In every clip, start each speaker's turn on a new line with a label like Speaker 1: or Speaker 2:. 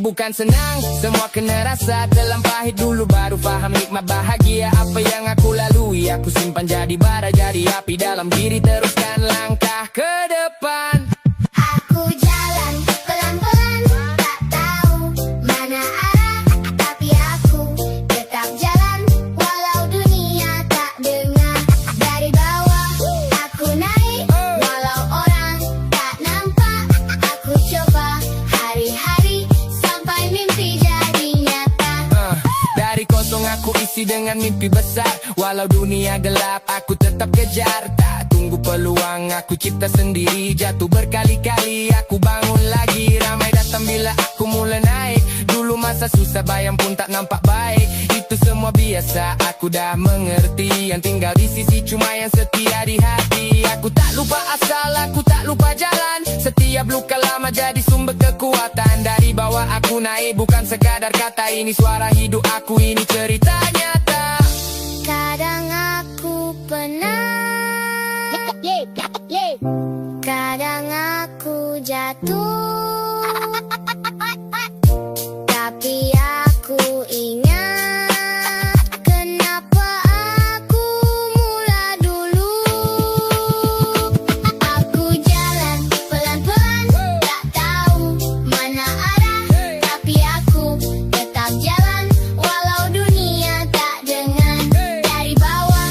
Speaker 1: bukan senang, semua kena rasa. Telan pahit dulu baru faham nikmat bahagia. Apa yang aku lalui, aku simpan jadi bara, jadi api dalam diri. Teruskan langkah ke depan.
Speaker 2: Aku jalan pelan-pelan, tak tahu mana arah, tapi aku tetap jalan walau dunia tak dengar. Dari bawah aku naik, walau orang tak nampak. Aku coba hari-hari sampai mimpi jadi nyata.
Speaker 1: Dari kosong aku isi dengan mimpi besar. Walau dunia gelap aku tetap kejar. Tak tunggu peluang, aku cipta sendiri. Jatuh berkali-kali, aku bangun lagi. Ramai datang bila aku mula naik. Dulu masa susah bayang pun tak nampak baik. Itu semua biasa, aku dah mengerti. Yang tinggal di sisi cuma yang setia di hati. Aku tak lupa asal, aku tak lupa jalan. Setiap luka lama jadi sumber kekuatan. Dari bawah aku naik, bukan sekadar kata. Ini suara hidup aku, ini cerita nyata.
Speaker 2: Kadang aku penat, kadang aku jatuh, tapi aku ingat kenapa aku mula dulu. Aku jalan pelan-pelan, tak tahu mana arah, tapi aku tetap jalan walau dunia tak dengar. Dari bawah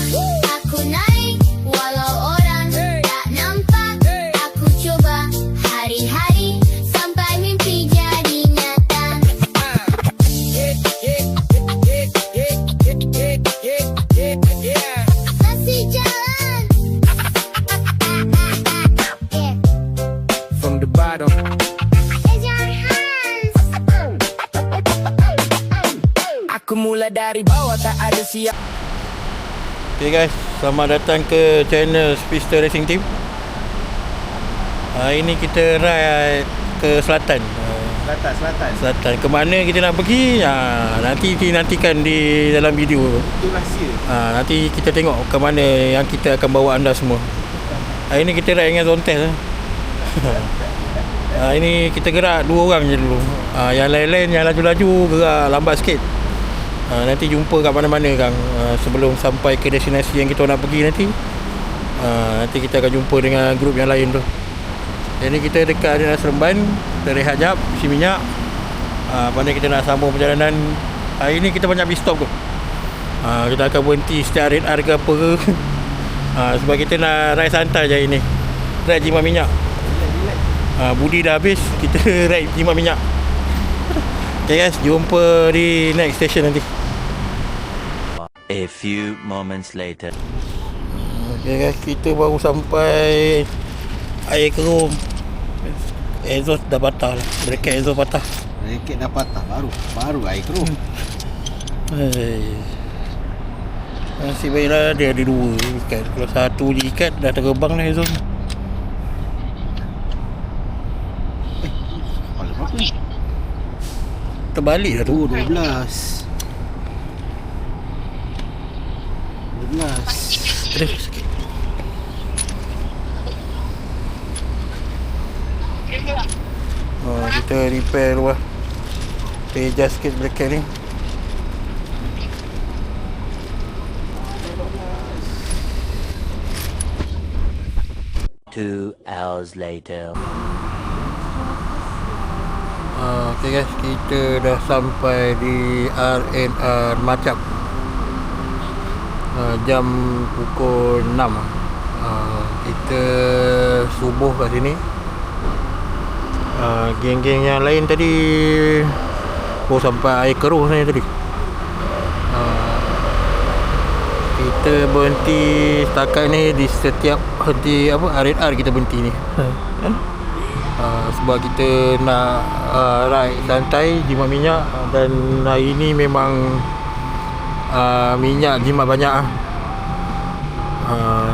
Speaker 2: aku naik, walau orang tak nampak. Aku coba hari-hari sampai mimpi jadi nyata. Masih jalan.
Speaker 1: From the bottom.
Speaker 2: Raise your hands.
Speaker 1: Aku mula dari bawah, tak ada siap.
Speaker 3: Okay guys, selamat datang ke channel Speedster Racing Team. Ini kita ride ke selatan. Selatan. Ke mana kita nak pergi? Nanti dinantikan di dalam video.
Speaker 4: Itu rahsia.
Speaker 3: Nanti kita tengok ke mana yang kita akan bawa anda semua. Hari ni kita ride dengan zone test. Ini kita gerak 2 orang je dulu. Yang lain-lain yang laju-laju gerak lambat sikit. Nanti jumpa kat mana-mana Kang. Sebelum sampai ke destinasi yang kita nak pergi nanti. Nanti kita akan jumpa dengan grup yang lain tu. Jadi kita dekat Arena Seremban. Kita rehat jap, isi minyak. Pandai kita nak sambung perjalanan. Hari ni kita banyak pit stop kot. Kita akan berhenti setiap RR ke apa ke. Sebab kita nak ride santai je hari ni. Ride jimat minyak. Budi dah habis, kita ride jimat minyak. Okay guys, jumpa di next station nanti.
Speaker 5: A few moments later.
Speaker 3: Okay guys, kita baru sampai air kerum. Exhaust dah patah lah. Bracket exhaust patah.
Speaker 4: Reket dah patah, baru air keruh.
Speaker 3: Nasib baiklah dia ada 2 ikat. Kalau satu je ikat dah terbang lah exhaust.
Speaker 4: Kepala berapa ni?
Speaker 3: Terbalik dah tu.
Speaker 4: 12.
Speaker 3: Ada sikit. Kita repair luar. Kita adjust sikit bracket ni.
Speaker 5: Two hours later.
Speaker 3: Okay guys, kita dah sampai di RNR Macap. Jam pukul 6. Kita subuh kat sini. Geng-geng yang lain tadi sampai air keruh sana tadi. Kita berhenti setakat ni di setiap henti RNR kita berhenti ni. Sebab kita nak ride santai, jimat minyak. Dan hari ni memang minyak jimat banyak.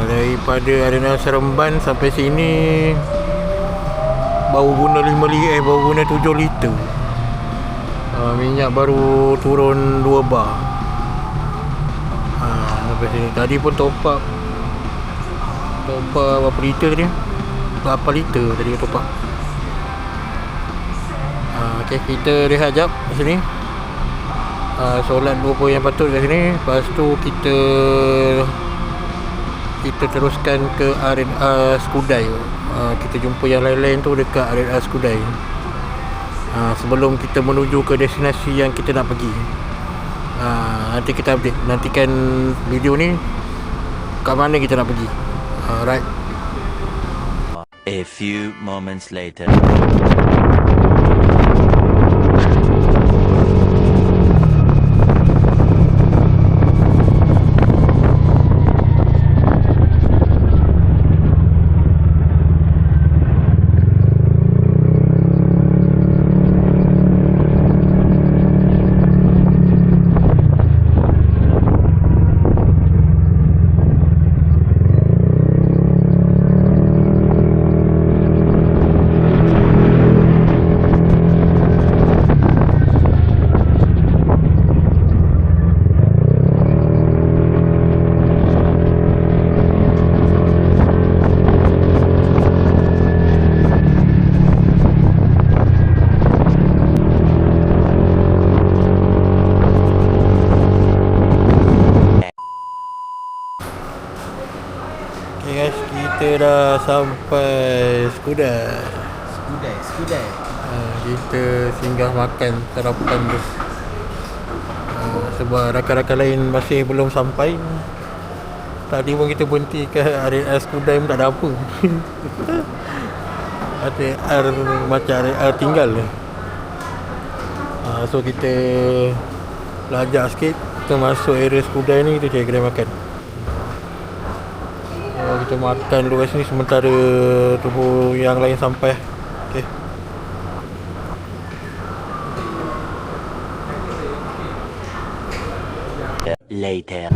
Speaker 3: Daripada Arena Seremban sampai sini baru guna 7 liter. Minyak baru turun 2 bar. Sampai sini. Tadi pun top up berapa liter tadi? 8 liter tadi top up. Okay, kita rehat jap di sini. Solat 2 poin yang patut kat sini. Lepas tu kita teruskan ke R&R Skudai. Kita jumpa yang lain-lain tu dekat R&R Skudai. Sebelum kita menuju ke destinasi yang kita nak pergi. Nanti kita update. Nantikan video ni kat mana kita nak pergi. Right.
Speaker 5: A few moments later.
Speaker 3: Okay guys, kita dah sampai Skudai.
Speaker 4: Skudai.
Speaker 3: Kita singgah makan sarapan tu. Sebab rakan-rakan lain masih belum sampai. Tadi pun kita berhenti ke area Skudai pun tak ada apa. RR macam RR tinggal je. So kita lajak sikit. Kita masuk area Skudai ni, kita cari kedai makan. Kita makan dulu kat sini sementara tunggu yang lain sampai. Okay.
Speaker 5: Later.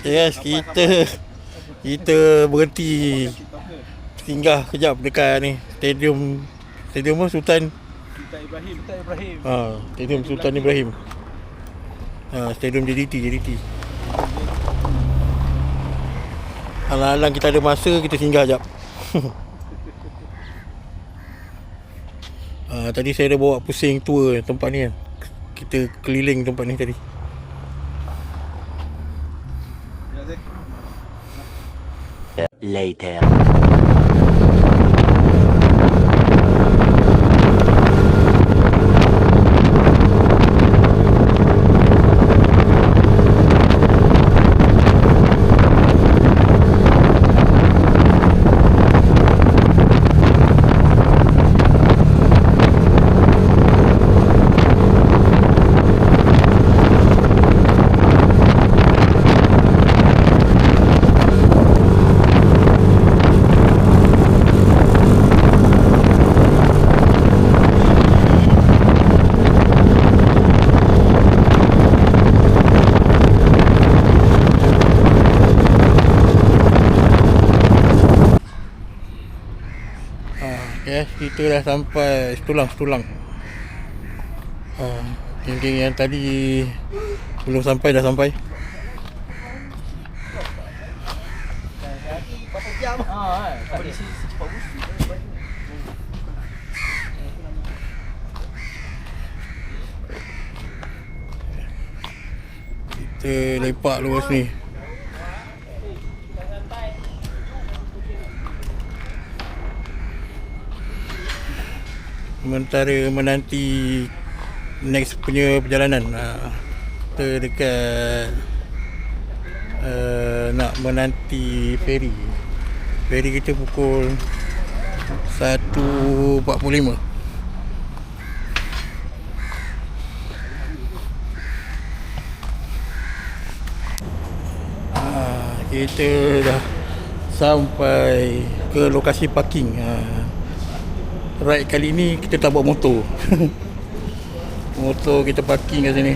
Speaker 3: Yes, kita berhenti singgah kejap dekat ni stadium apa Sultan
Speaker 4: Ibrahim.
Speaker 3: stadium Sultan Ibrahim. Stadium JDT. Alang-alang kita ada masa, kita singgah jap. Tadi saya dah bawa pusing tour tempat ni kan. Kita keliling tempat ni tadi.
Speaker 5: Later.
Speaker 3: guys, kita dah sampai Setulang. Geng-geng yang tadi belum sampai dah sampai. Kita lepak luas ni. Sementara menanti next punya perjalanan. Kita dekat nak menanti feri. Feri kita pukul 1.45. Kita dah sampai ke lokasi parking. Ride kali ni kita tak bawa motor. Motor kita parking kat sini.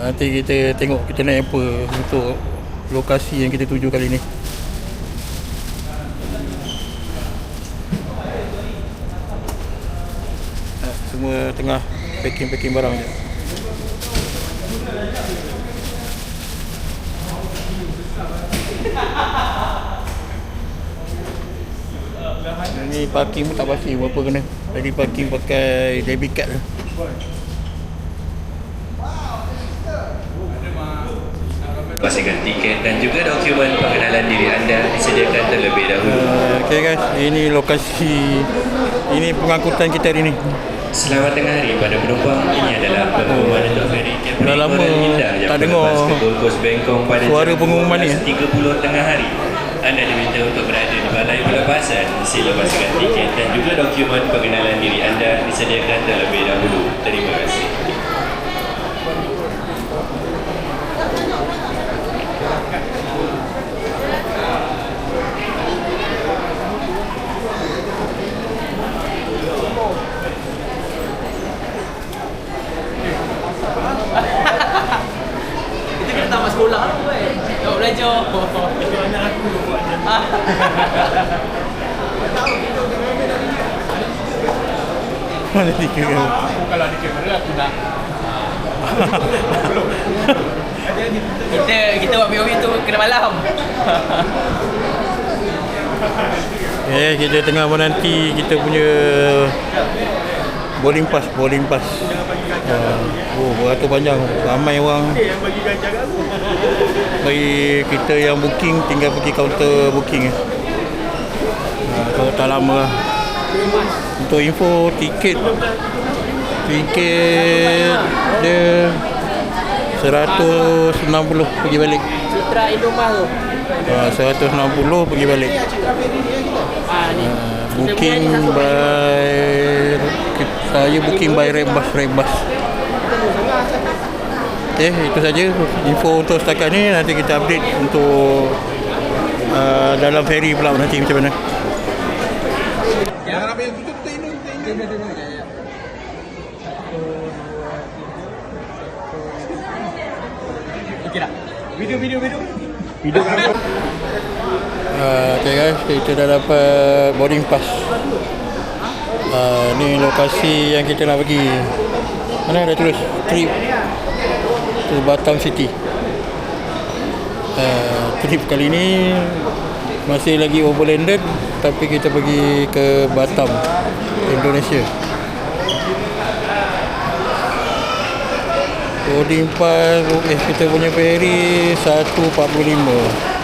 Speaker 3: Nanti kita tengok kita naik apa untuk lokasi yang kita tuju kali ni. Semua tengah packing barang je. Ni parking pun tak pasti berapa kena. Tadi parking pakai debit card je.
Speaker 6: Pastikan tiket dan juga dokumen pengenalan diri anda disediakan terlebih dahulu.
Speaker 3: Okay guys, ini lokasi, ini pengangkutan kita hari ni.
Speaker 6: Selamat tengah hari pada penumpang. Ini adalah pengumuman untuk feri
Speaker 3: Dah lama tak dengar suara pengumuman ni.
Speaker 6: 30 tengah hari. Anda diminta untuk berada di balai pelepasan. Sila pastikan tiket dan juga dokumen pengenalan diri anda disediakan terlebih dahulu. Terima kasih.
Speaker 7: Kita kena tamat sekolah tu kan. Tak belajar. Itu anak aku buat je.
Speaker 3: Mana di kamera?
Speaker 7: Aku kalau ada kamera aku nak. Kita buat POV tu kena malam.
Speaker 3: Kita tengah menanti kita punya boarding pass. Beratur panjang. Ramai orang. Bagi kita yang booking tinggal pergi kaunter booking. Kalau tak lama lah. Untuk info tiket dia 160 pergi balik.
Speaker 7: Citra Indomah tu.
Speaker 3: 160 pergi balik. Booking by saya booking by Redbus. Okay, itu saja info untuk setakat ni. Nanti kita update untuk dalam ferry pula nanti macam mana.
Speaker 7: Okey dah. Video.
Speaker 3: Okay guys, kita dah dapat boarding pass. Ni lokasi yang kita nak pergi. Mana ada tulis trip to Batam City. Trip kali ni masih lagi overlanded, tapi kita pergi ke Batam, Indonesia. Boarding pass, kita punya ferry 1.45.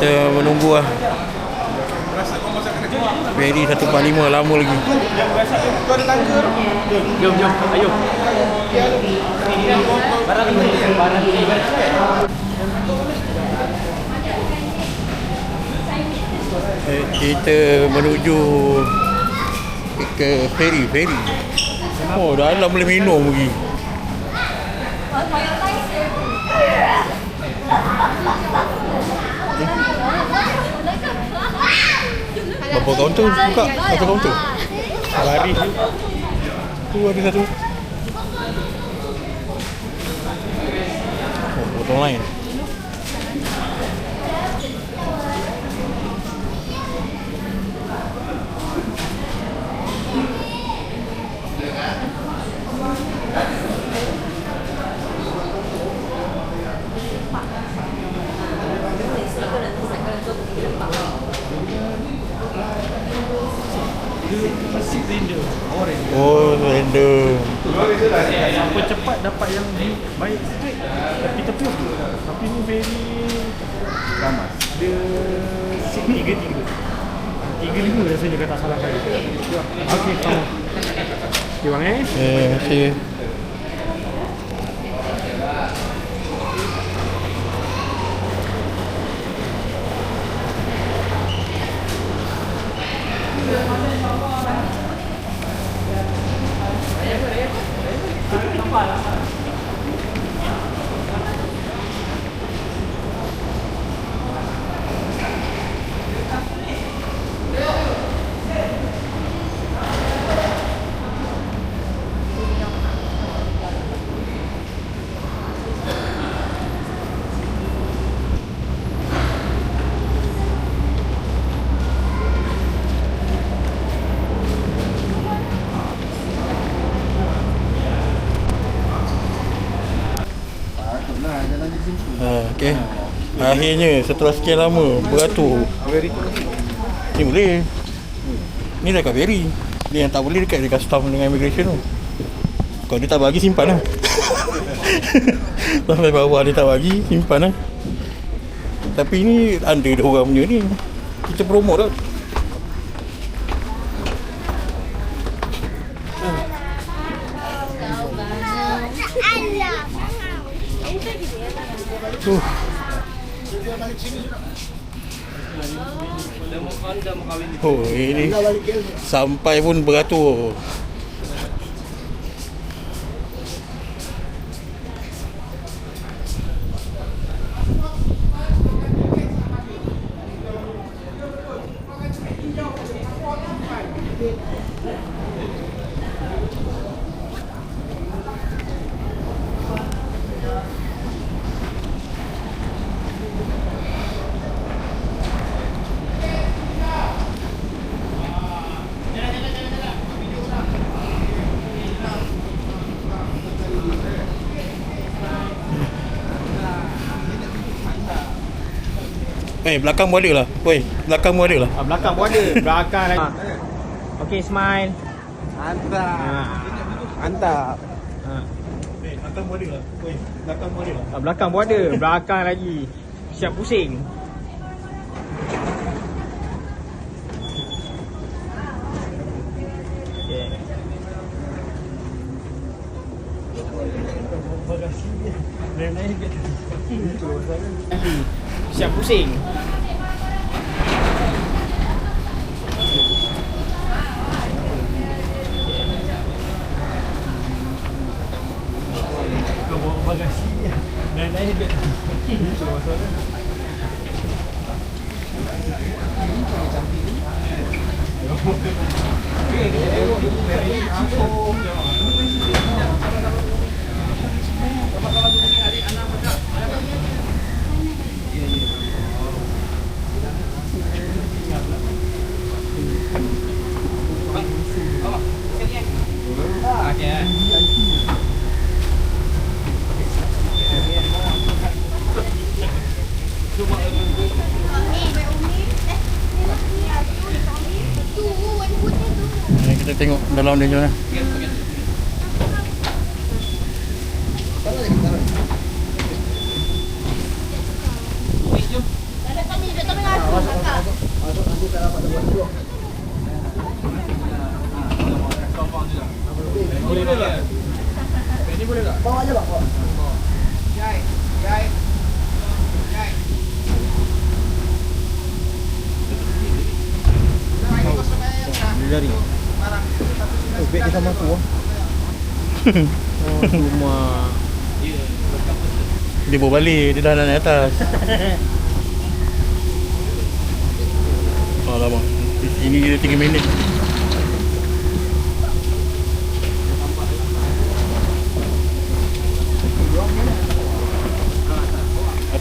Speaker 3: Kita menunggu lah. Ferry 1.45 lama lagi.
Speaker 7: Jom, ayo. Barang ni.
Speaker 3: Kita menuju ke ferry. Oh, dalam boleh minum lagi. Berapa kaunter buka? Satu kaunter. Lari tu ada satu. online.
Speaker 4: Render. Oh, render.
Speaker 3: Oh, render.
Speaker 4: Siapa cepat dapat yang baik straight. Tapi tapi ni very gamas. Dia 3-3. 3-5 rasanya kata salah kali. Okey, sama. Okay, bang
Speaker 3: Terima kasih. Okey. Akhirnya setelah sekian lama beratur. Ni boleh. Ni dah kat Berry. Dia yang tak boleh dekat dia custom dengan immigration tu. Kalau dia tak bagi, simpan lah. Sampai bawah dia tak bagi, simpan lah. Tapi ni under dia orang punya ni. Kita promote lah. Oh, ini sampai pun beratur. Belakang pun ada lah. Woi, belakang pun ada lah.
Speaker 7: Belakang pun ada. Belakang lagi. Okay, smile. Mantap.
Speaker 3: Belakang pun ada lah. Woi, belakang pun ada lah.
Speaker 7: Belakang pun ada. Belakang lagi. Siap pusing. Siap pusing.
Speaker 4: Kau bawa bagasi ni. Naik dia.
Speaker 3: Kita tengok dalam dia macam mana.
Speaker 7: Jari. Oh, beg dia sama aku. Oh, cuma
Speaker 3: Dia bawa balik, dia dah naik atas. Alamak, ini dia 3 minit.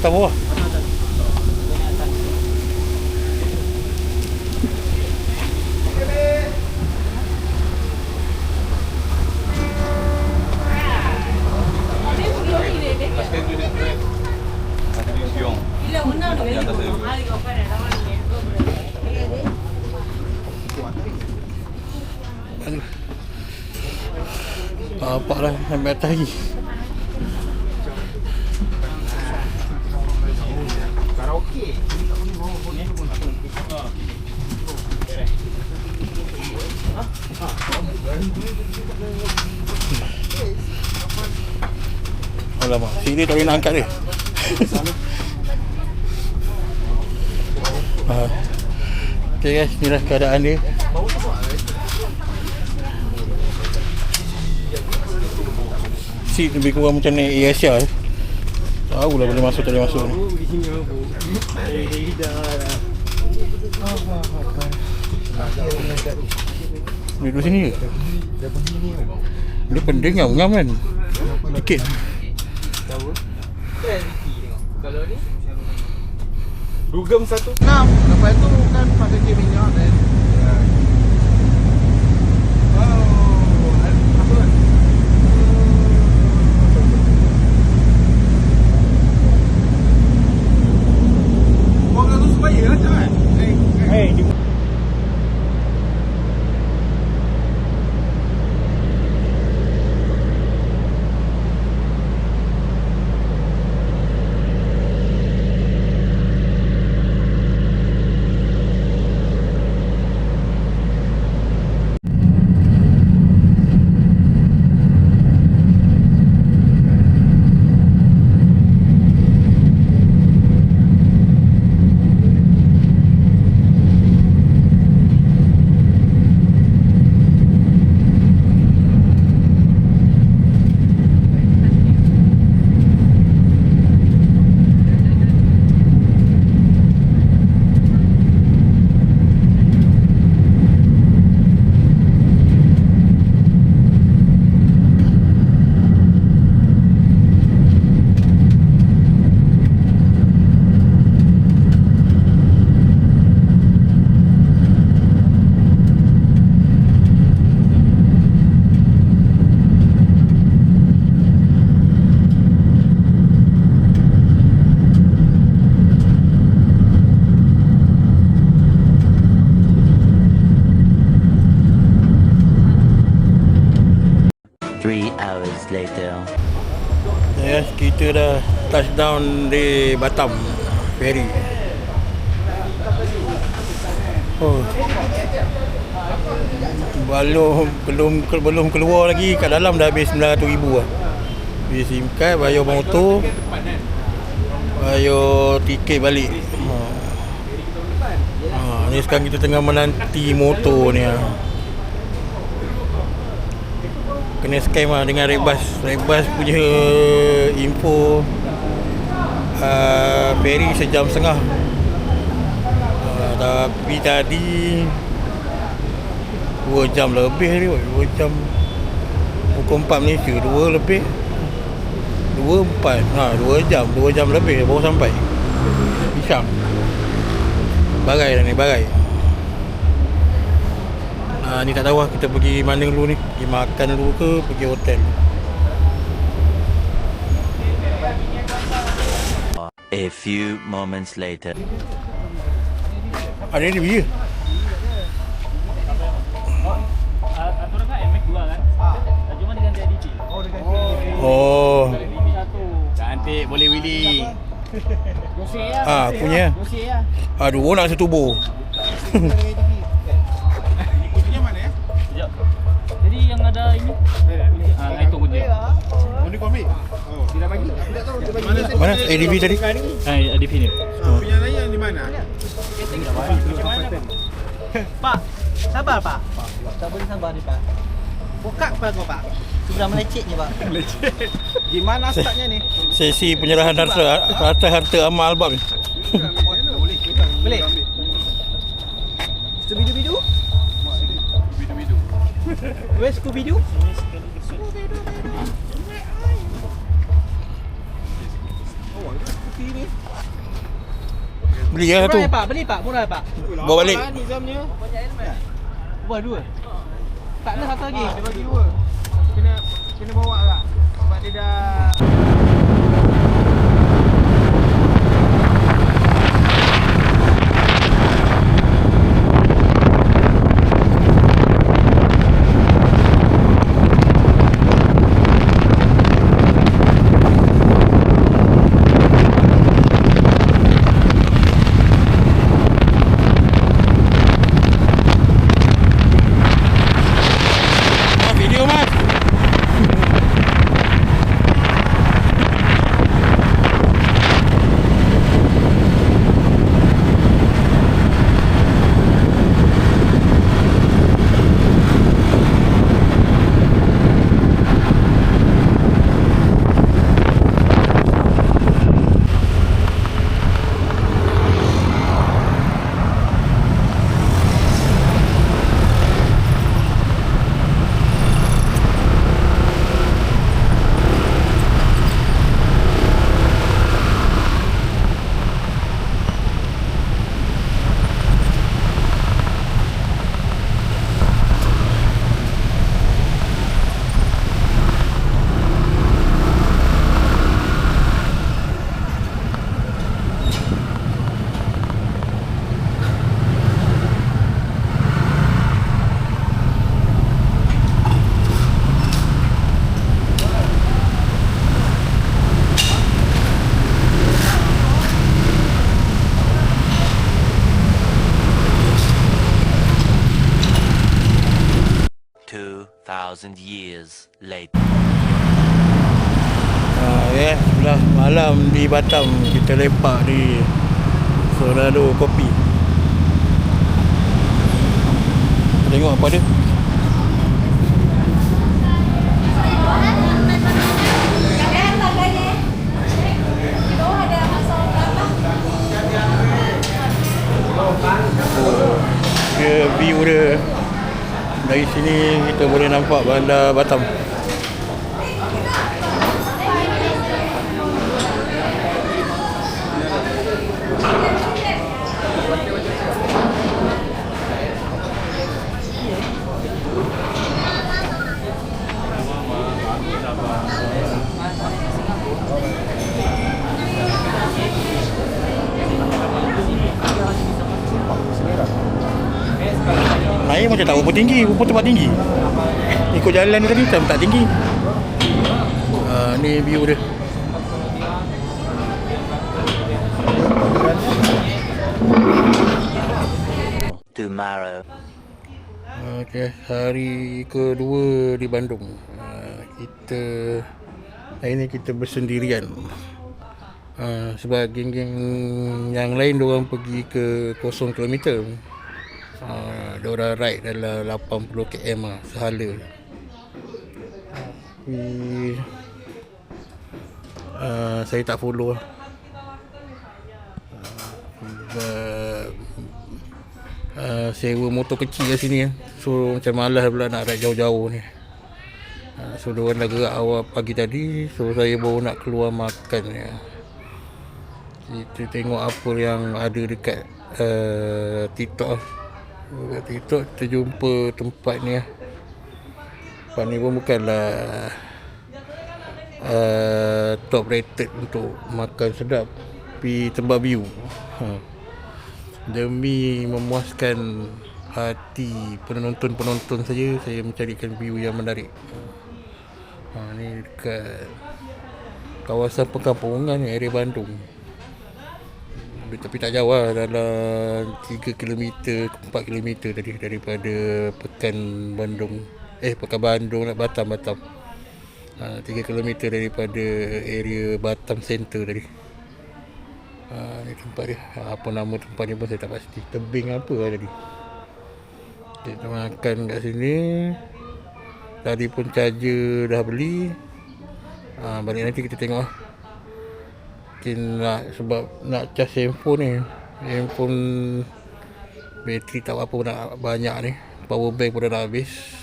Speaker 3: atas bawah. Aduh. Tak nampak lah sampai atas lagi. Alamak, sini tak boleh nak angkat dia. Okay guys, inilah keadaan dia. Seat lebih kurang macam naik Air Asia. Tahulah boleh masuk tak boleh masuk ni. Dia duduk sini ke? Dia pending ngam kan? Tiket.
Speaker 7: Kalau ni
Speaker 4: Dugem 1.6. Lepas tu kan pakai kek minyak dan
Speaker 5: later.
Speaker 3: Yes, kita dah touchdown di Batam ferry. Oh. Belum keluar lagi, kat dalam dah habis 900,000 lah. Beli SIM card, bayar motor, bayar tiket balik. Ni sekarang kita tengah menanti motor ni. Kena scam lah dengan Redbus. Redbus punya info ferry sejam setengah. Tapi tadi 2 jam lebih ni, 2 jam pukul 4 Malaysia, 2 lebih 2 jam lebih baru sampai Isham. Bagai dah ni, bagai. Ni tak tahu lah kita pergi mana dulu ni, pergi makan dulu ke pergi hotel.
Speaker 5: A few moments later.
Speaker 3: Ada ni dia.
Speaker 7: aturan kan MX 2 kan? Cuma dia ganti IDP.
Speaker 3: Oh.
Speaker 7: Cantik, boleh Willy. Dosi ya.
Speaker 3: Punya.
Speaker 7: Dosi ya.
Speaker 3: Aduh, nak setubuh.
Speaker 4: Kuncinya mana ya?
Speaker 7: Sekejap. Jadi yang ada ini. Itu kunci.
Speaker 4: Ini kau ambil? Oh, dia dah bagi.
Speaker 3: Mana ADB tadi?
Speaker 7: IDP ni.
Speaker 4: Punya layan di mana?
Speaker 8: Pak, sabar Pak. Tak boleh sabar ni Pak. Buka kepala kau Pak. Sudah melecet ni Pak.
Speaker 4: Lecet. Gimana startnya ni?
Speaker 3: Sesi penyerahan harta amal albab ni.
Speaker 8: Boleh. Scooby-Doo. Where's Scooby-Doo? kopi ni.
Speaker 3: Beli lah satu.
Speaker 8: Murah pak, beli pak, murah pak.
Speaker 3: Bawa balik.
Speaker 4: Nizamnya.
Speaker 8: Banyak elemen. Buat dua. Tak ada satu lagi.
Speaker 4: Dia bagi dua. Kena bawa lah. Sebab dia dah
Speaker 3: Video mas.
Speaker 5: 2,000 years later.
Speaker 3: Sebelah malam di Batam kita lepak di Sorado Kopi. Tengok apa dia. Dia view dia dari sini kita boleh nampak bandar Batam. Naik macam tak berapa tinggi, berapa tempat tinggi. Ikut jalan ni tadi macam tak tinggi. Ni view dia.
Speaker 5: Tomorrow.
Speaker 3: Okey, hari kedua di Bandung. Hari ni kita bersendirian. Sebab geng-geng yang lain diorang pergi ke 0 km. Diorang ride dalam 80 km lah, sehala. Saya tak follow lah. Sewa motor kecil kat sini lah. So macam malas pula nak ride jauh-jauh ni. So diorang dah gerak awal pagi tadi. So saya baru nak keluar makan ya. Kita tengok apa yang ada dekat TikTok lah. Kat TikTok kita jumpa tempat ni lah. Tempat ni pun bukanlah top rated untuk makan sedap, tapi tempat view. Demi memuaskan hati penonton-penonton saja, saya mencarikan view yang menarik. Ni dekat kawasan perkampungan ni, area Bandung. Tapi tak jauh lah, dalam 3 km ke 4 km tadi daripada Pekan Bandung nak Batam. 3 km daripada area Batam Center tadi. Ni tempat dia. Apa nama tempat ni pun saya tak pasti. Tebing apa lah tadi. Kita makan kat sini. Tadi pun charger dah beli. Balik nanti kita tengok lah. Mungkin sebab nak charge handphone ni. Handphone bateri tak apa nak banyak ni. Power bank pun dah nak habis.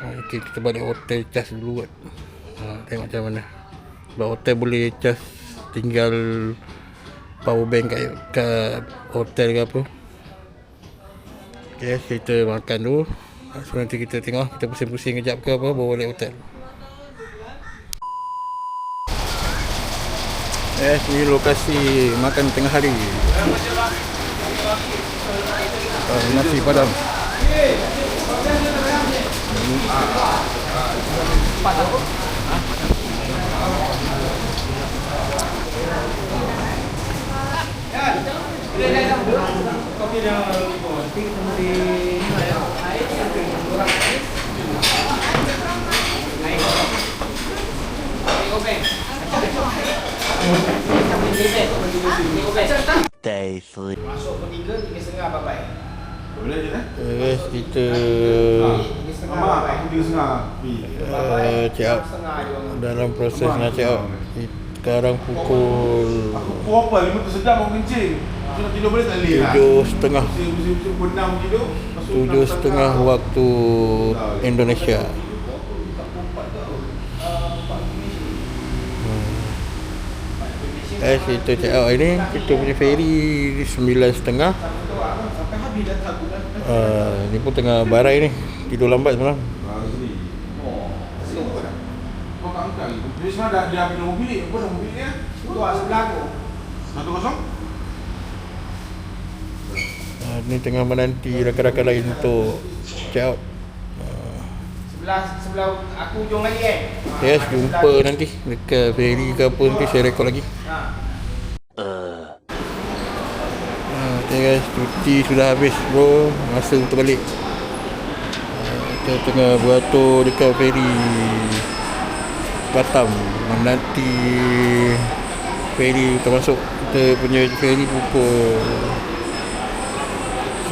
Speaker 3: Mungkin kita balik hotel charge dulu kot. Tengok macam mana. Sebab hotel boleh charge tinggal power bank kat hotel ke apa. Okay, kita makan dulu. So nanti kita tengok, kita pusing-pusing kejap ke apa, bawa balik hotel. Ini lokasi makan tengah hari. Nasi padang.
Speaker 5: Day 3.
Speaker 7: Masuk pukul 3, 3.30 bapak.
Speaker 4: Boleh je kan?
Speaker 3: Guys, kita
Speaker 4: Mak, aku 3.30.
Speaker 3: check out. Dalam proses nak check out. Sekarang pukul
Speaker 4: Aku apa? 5 tu sedap mau kencing. Aku nak tidur boleh tak boleh?
Speaker 3: 7.30.
Speaker 4: Pukul 6 tidur.
Speaker 3: 7.30 waktu Indonesia. Guys, kita check out hari ni. Kita punya ferry 9.30. Ni pun tengah barai ni. Tidur lambat semalam.
Speaker 4: Kau kat angkat ni. Dia sebenarnya dia ambil nombor bilik. Apa nombor bilik dia?
Speaker 7: Tu sebelah aku.
Speaker 4: 10?
Speaker 3: Ni tengah menanti rakan-rakan lain untuk check out.
Speaker 7: Sebelah aku hujung lagi
Speaker 3: Yes, jumpa nanti dekat ferry ke apa, nanti saya rekod lagi. Okay guys, cuti sudah habis bro. Masa untuk balik. Kita tengah beratur dekat ferry Batam, menanti ferry termasuk. Kita punya ferry pukul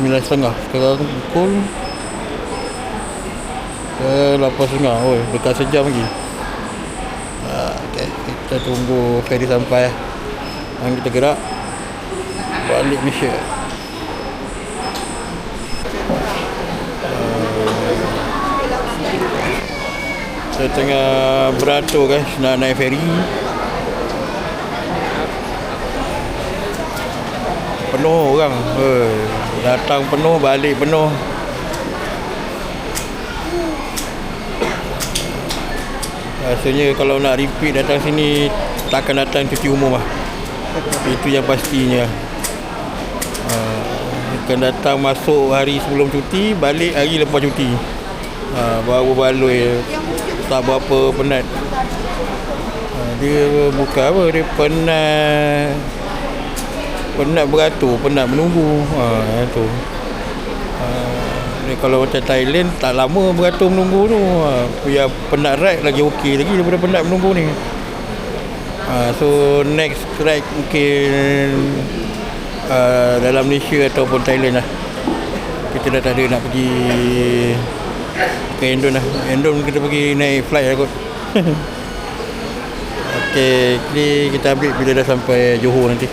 Speaker 3: 9.30. Sekarang pukul 8.30. Oh, dekat sejam lagi. Okay, kita tunggu ferry sampai. Dan kita gerak balik Malaysia. Saya tengah beratur guys nak naik ferry. Penuh orang. Datang penuh, balik penuh. Rasanya kalau nak repeat datang sini takkan datang cuti umum lah. Itu yang pastinya. Akan datang masuk hari sebelum cuti, balik hari lepas cuti. Baru baloi, tak berapa penat. Dia bukan apa, dia penat beratur, penat menunggu. Itu. Kalau macam Thailand tak lama beratur menunggu tu. Yang penat ride lagi okey lagi daripada penat menunggu ni. So next ride mungkin dalam Malaysia ataupun Thailand lah. Kita dah tak ada nak pergi ke Indon lah. Indon kita pergi naik flight lah kot. Okay, ni kita ambil bila dah sampai Johor nanti.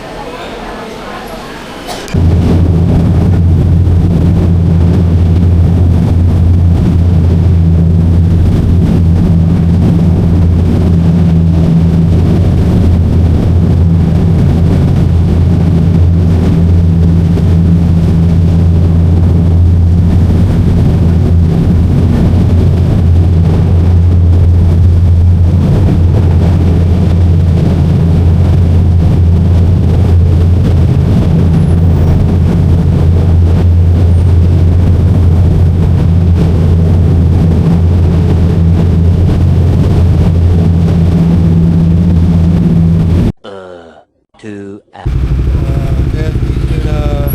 Speaker 3: Kita dah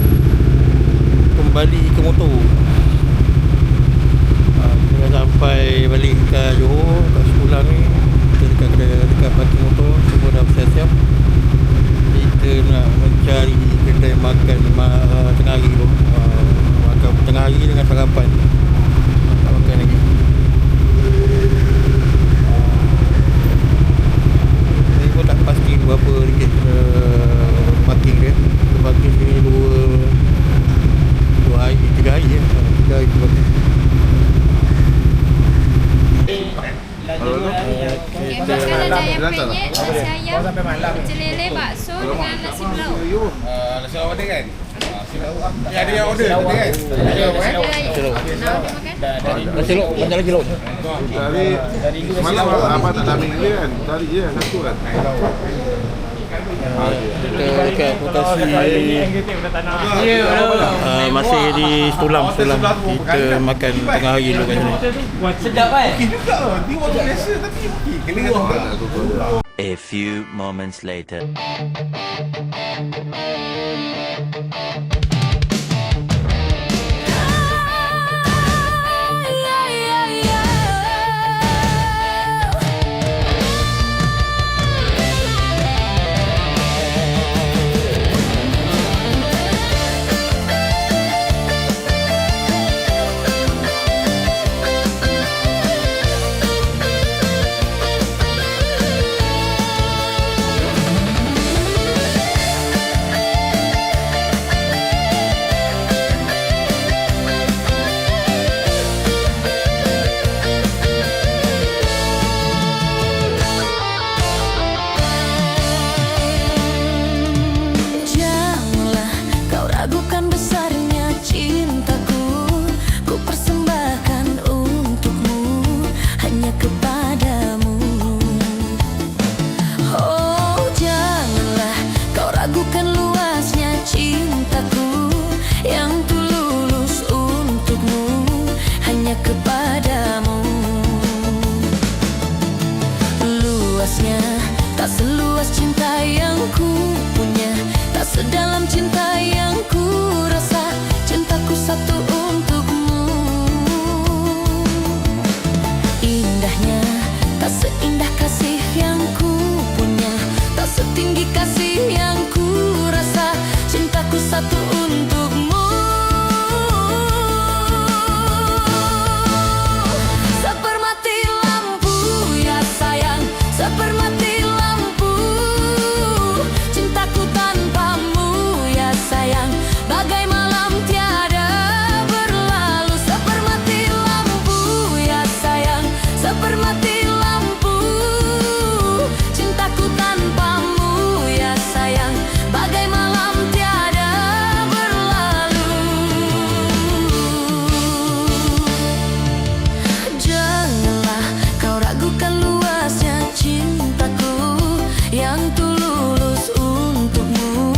Speaker 3: kembali ke motor. Kita dah sampai balik ke Johor, kat sekolah ni. Kita dekat parking motor, semua dah bersiap-siap. Kita nak mencari kedai makan tengah hari tu. Makan tengah hari dengan sarapan. Tak makan lagi. Saya pun tak pasti berapa ringgit parking dia. Parking sini 2 hari, 3 hari je. 3 hari tu parking. Kita
Speaker 9: ada yang penyet, nasi ayam, pecel lele, bakso dengan nasi belau.
Speaker 10: Nasi lauk ada kan? Ya, ada yang order tadi kan?
Speaker 9: Ada makan?
Speaker 3: Nasi lauk, banyak lagi lauk.
Speaker 10: Dari semalam apa tak ambil dia kan? Tadi je satu kan?
Speaker 3: Kita kasih masih di Sulam. Kita makan tengah hari dulu kat sini.
Speaker 7: Sedap kan?
Speaker 10: Okey juga lah. Dia waktu biasa tapi okey. Kelingan juga.
Speaker 5: A few moments later.
Speaker 9: Janganlah kau ragukan besarnya cintaku, ku persembahkan untukmu, hanya kepadamu. Oh, janganlah kau ragukan luasnya cintaku yang tulus untukmu, hanya kepadamu. Luasnya tak seluas cinta yang ku punya, tak sedalam cinta yang ku rasa, cintaku satu untukmu. Indahnya tak seindah kasih yang ku punya, tak setinggi kasih yang ku rasa, cintaku satu untukmu. Sepermati lampu ya sayang, sepermati lampu, cintaku tanpamu ya sayang, bagai malam tiada berlalu. Sepermati lampu ya sayang, sepermati lampu, cintaku tanpamu ya sayang, bagai malam tiada berlalu. Janganlah kau ragukan luasnya cintaku yang tulus untukmu,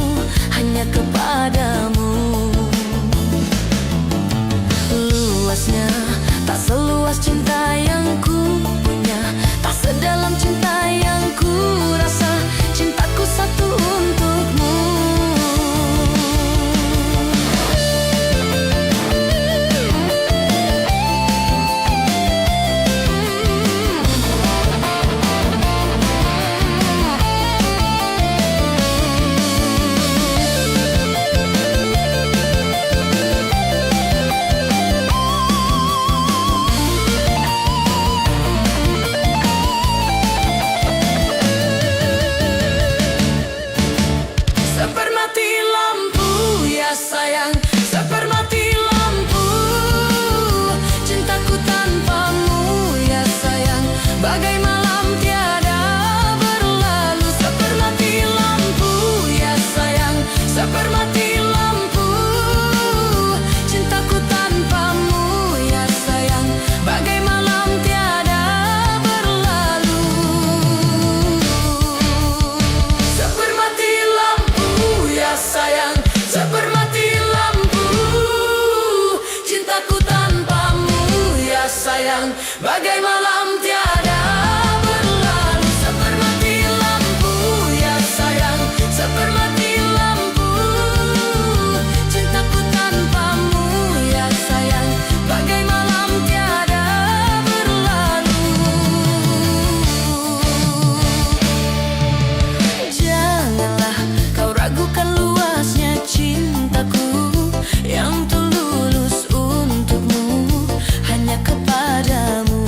Speaker 9: hanya kepadamu. Luasnya tak seluas cinta yang ku punya, tak sedalam cinta yang ku rasa, cintaku satu untukmu. Sepermati lampu ya sayang, sepermati lampu, cintaku tanpamu ya sayang, bagai malam tiada berlalu. Sepermati lampu ya sayang, sepermati lampu, cintaku tanpamu ya sayang, bagai malam tiada berlalu. Sepermati lampu ya sayang, sepermati lampu, cintaku tanpamu ya sayang, bagai malam tiada berlalu. Sepermati lampu ya sayang, sepermati lampu, cintaku tanpamu ya sayang, bagai malam tiada berlalu. Janganlah kau ragukan luasnya cintaku yang tulus untukmu, hanya kepadamu.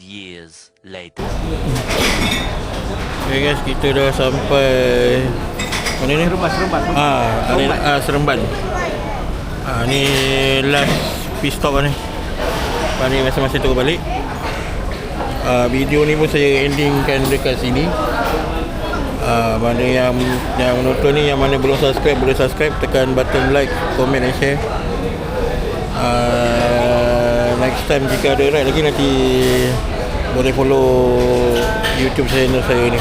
Speaker 5: years later.
Speaker 3: Okay guys, kita dah sampai mana ni? Seremban. Ni last pit stop ni. Lepas ni masing-masing turun balik. Video ni pun saya endingkan dekat sini. Mana yang menonton ni, yang mana belum subscribe, boleh subscribe, tekan button like, comment dan share. Next time jika ada ride lagi, nanti boleh follow YouTube channel saya ni.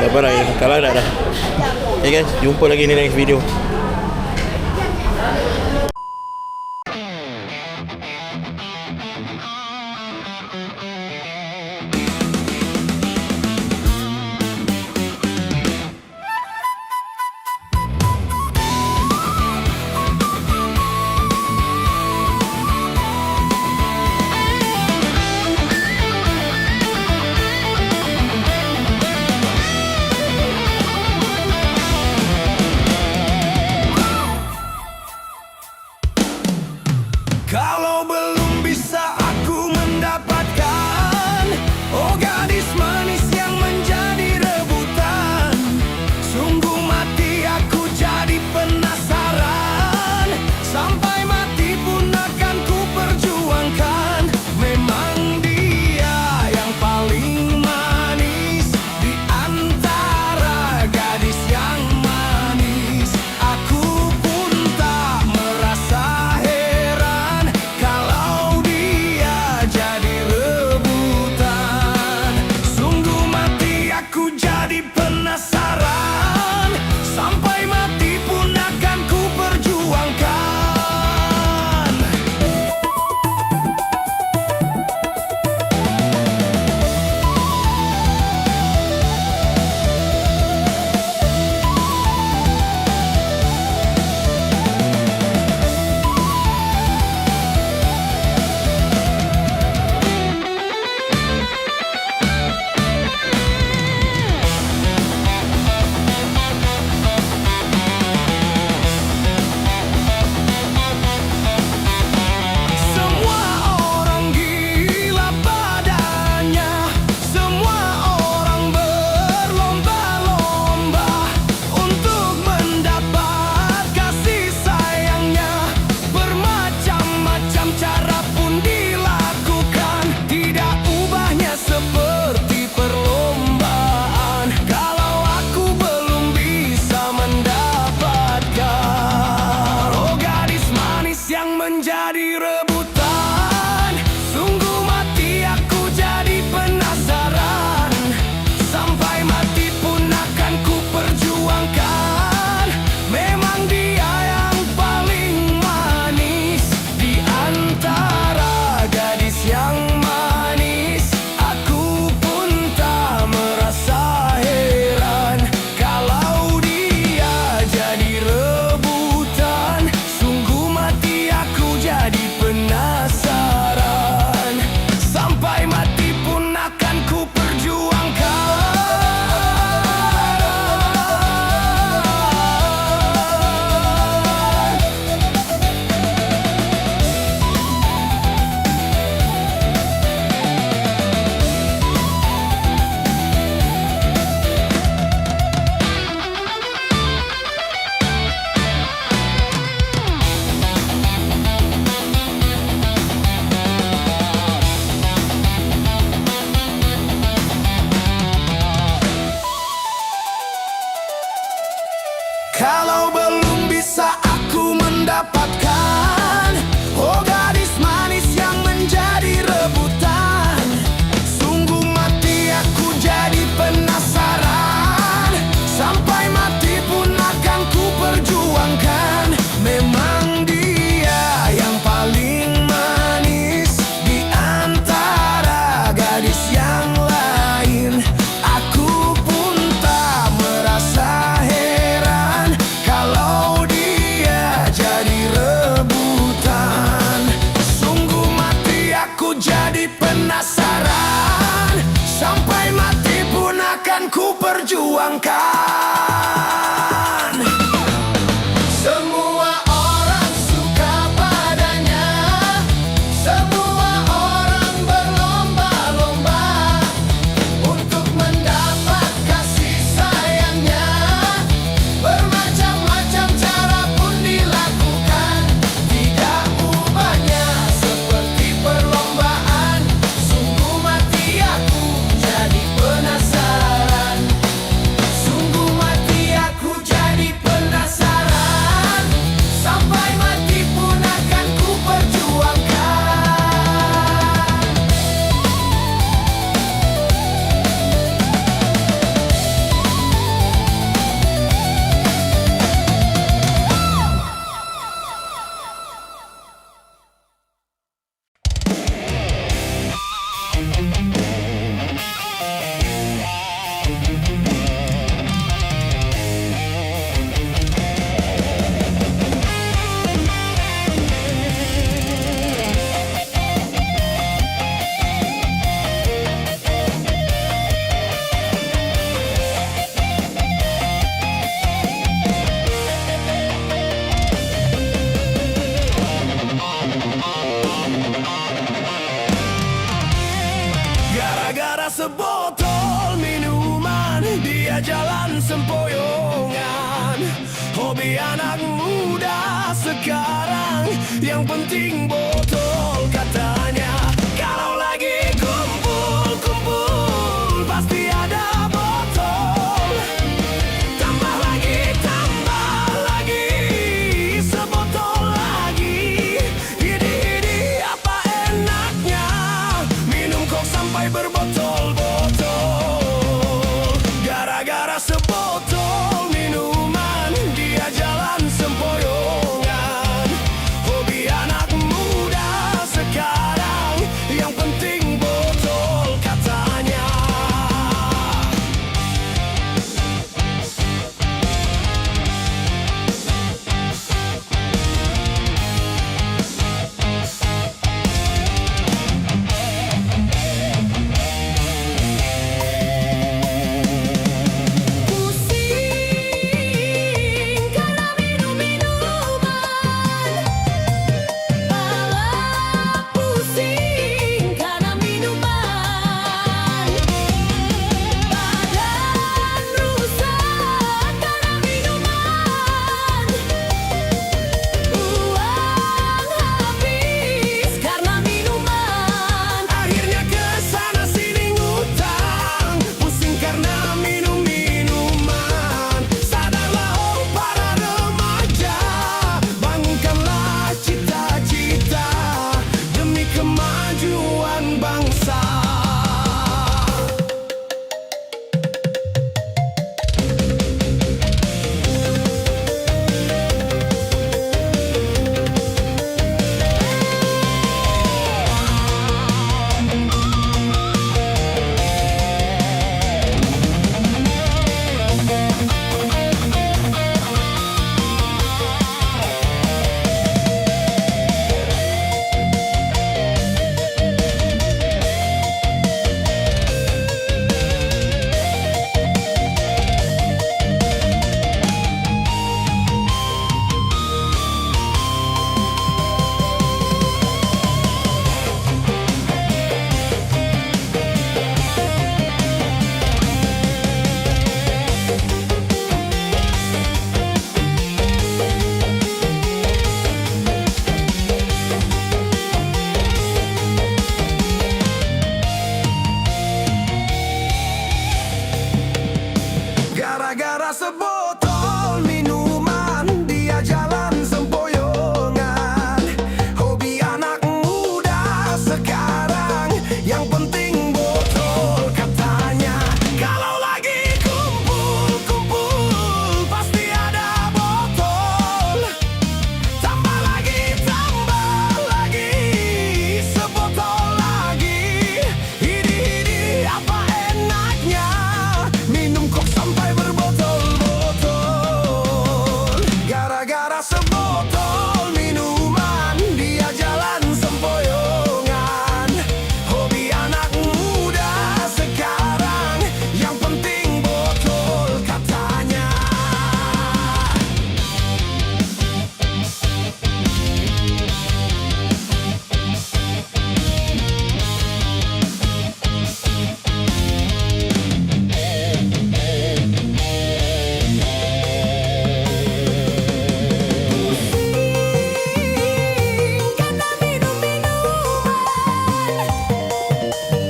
Speaker 3: Dah barai, kalau dah. Okay guys, jumpa lagi di next video.
Speaker 1: Kalau belum bisa aku mendapatkan, oh gadis manis yang menjadi rebutan, sungguh mati aku jadi penasaran, sampai mati pun akan ku perjuangkan. Memang dia yang paling manis di antara gadis yang manis. Aku pun tak merasa kalau dia jadi rebutan. Sungguh mati aku jadi penasaran, sampai mati pun akan ku perjuangkan. Semua orang gila padanya, semua orang berlomba-lomba untuk mendapat kasih sayangnya. Bermacam-macam cara pun dilakukan, tidak ubahnya seperti perlombaan. Kalau aku belum bisa mendapatkan, oh gadis manis yang menjadi rebutan, sungguh mati aku jadi penasaran, sampai mati pun akan ku perjuangkan. Memang dia yang paling manis di antara gadis yang manis. Aku pun tak merasa heran kalau dia jadi rebutan. Sungguh mati aku jadi penasaran, sampai mati pun akan ku perjuangkan. Kalau belum bisa aku mendapatkan, oh gadis manis yang menjadi rebutan, sungguh mati aku jadi penasaran, sampai mati pun akan ku perjuangkan. Memang dia yang paling manis di antara gadis yang lain. Aku pun tak merasa heran kalau dia jadi rebutan. Sungguh mati aku jadi penasaran, sampai mati pun akan ku perjuangkan. Semua orang suka padanya, semua orang berlomba dia jalan sempoyongan. Hobi anak muda sekarang, yang penting botol katanya. Kalau lagi kumpul-kumpul pasti ada botol. Tambah lagi, sebotol lagi. Ini apa enaknya, minum kok sampai berbotol-botol. Gara-gara sebotol minuman, dia jalan sempoyongan. Hobi anak muda sekarang, yang penting botol katanya. Pusing karena minum minuman, pala pusing karena minuman, badan rusak karena minuman, uang habis karena minuman. Akhirnya kesana sini ngutang, pusing karena minum minuman. Sadarlah oh para remaja, bangunkanlah cita-cita demi kemajuan bangsa. Gara-gara sebotol minuman, dia jalan sempoyongan. Hobi anak muda sekarang, yang penting botol katanya. Kalau lagi kumpul-kumpul pasti ada botol. Tambah lagi, sebotol lagi. Ini apa enaknya, minum kok sampai berbotol-botol. Gara-gara sebotol minuman, dia jalan sempoyongan. Hobi anak muda sekarang, yang penting botol katanya. Karena minum minuman,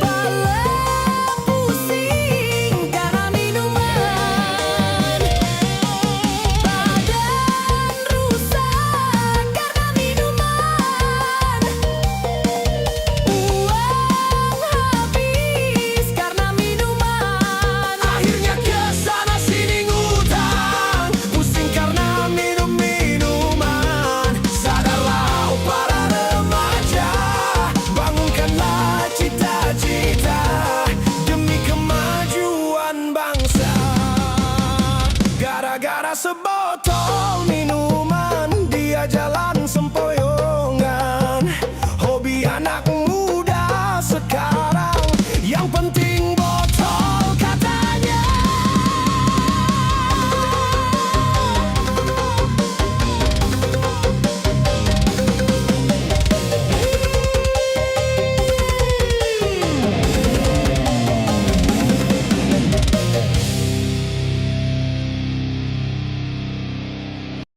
Speaker 1: pala pusing karena minuman, badan rusak karena minuman, uang habis karena minuman. Akhirnya kesana sini ngutang, pusing karena minum minuman. Sadarlah oh para remaja, bangunkanlah cita-cita demi kemajuan bangsa. Gara-gara sebotol minuman, dia jalan sempoyongan. Hobi anak